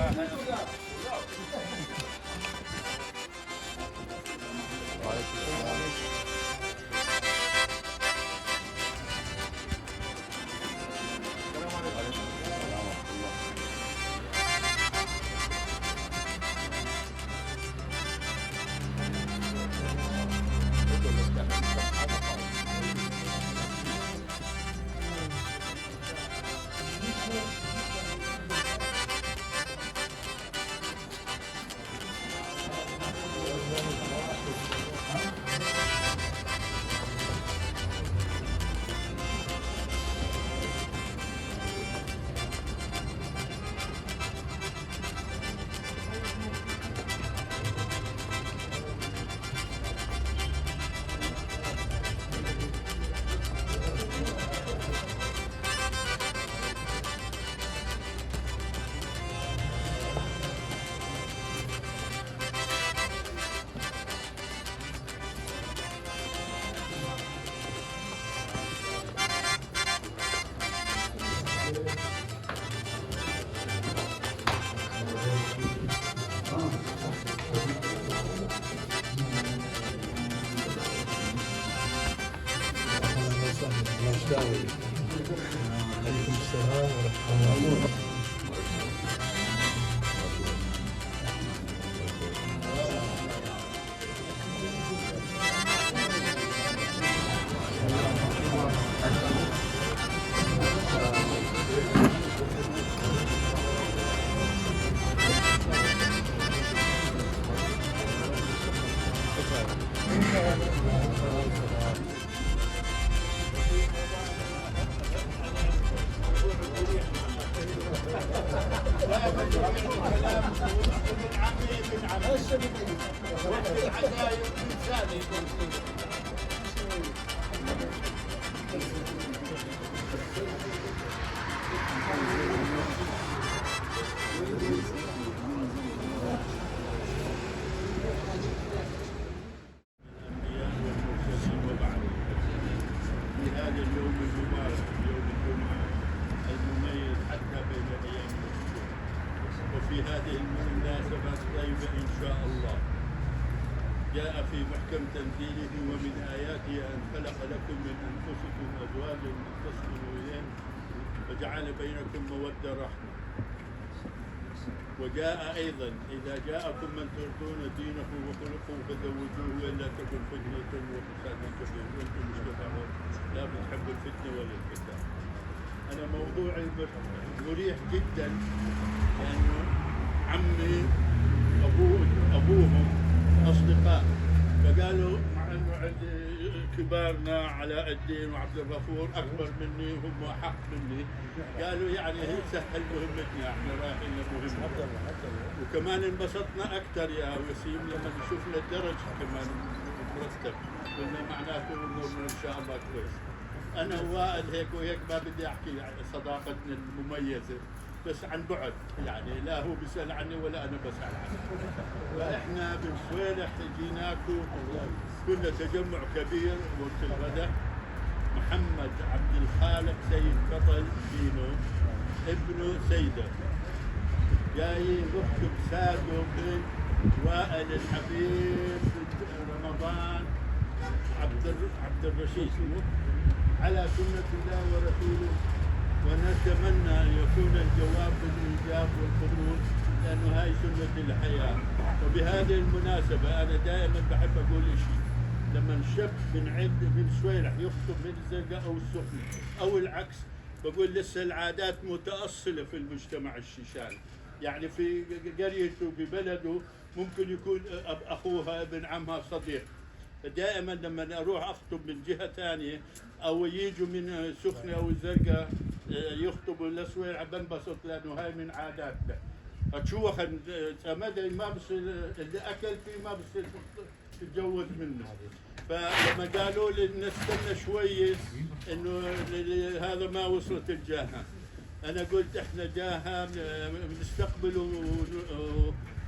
عليكم السلام ورحمة الله. في هذه المناسبة الطيبة إن شاء الله جاء في محكم تنزيله ومن آياته أن خلق لكم من أنفسكم أزواجا لتسكنوا إليه وجعل بينكم مودة رحمة. وجاء أيضا إذا جاءكم من ترضون دينه وخلقه فزوجوه وإلا تكن فتنة وفساد كبير. وأنتم مش تفعلون لا بتحبوا الفتنة ولا الفساد. أنا موضوعي مريح جدا لأنه عمي أبوهم أصدقاء، فقالوا مع إنه عندي كبارنا علاء الدين وعبد الغفور أكبر مني وهم أحق مني، قالوا يعني هي سهل مهمتنا، احنا رايحين لمهمة. وكمان انبسطنا أكثر يا وسيم لما شفنا الدرج كمان مرتب، قلنا معناته أمورنا إن شاء الله كويس. أنا وائل هيك وهيك ما بدي أحكي عن صداقتنا المميزة، بس عن بعد يعني لا هو بيسأل عني ولا أنا بسأل عنه. فإحنا بالصويلح جيناكم كنا تجمع كبير وقت الغداء. محمد عبد الخالق سيد فضل دينو ابنه سيدة جاي نكتب سادو بن وائل الحبيب رمضان عبد الرشيد على سنة الله ورسوله، ونتمنى أن يكون الجواب بالإيجاب والقبول لأنه هاي سنة الحياة. وبهذه المناسبة أنا دائما بحب أقول شيء، لما الشاب من صويلح يخطب من الزرقاء أو السخنة أو العكس، بقول لسه العادات متأصلة في المجتمع الشيشاني. يعني في قريته ببلده ممكن يكون أخوها ابن عمها صديق. دائما لما اروح اخطب من جهه ثانيه او يجوا من سخنه او الزرقاء يخطبوا لسويلح بنبسط لانه هاي من عاداتنا. فتشوف مدري ما بصير اللي اكل فيه ما بصير تتجوز منه. فلما قالوا لي نستنى شويه انه هذا ما وصلت الجاهه، انا قلت احنا جاهه بنستقبل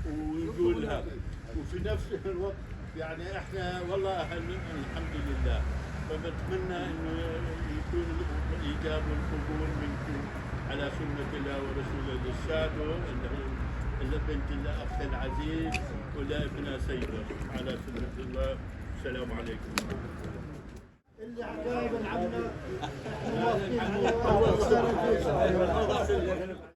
ونقول هذا، وفي نفس الوقت يعني احنا والله اهل الحمد لله. فبتمنى انه يكون الايجاب والقبول منكم على سنه الله ورسوله السادو لبنت الأخ العزيز ولابنها سيدة على سنة الله. السلام عليكم. اللي عقاب العمنا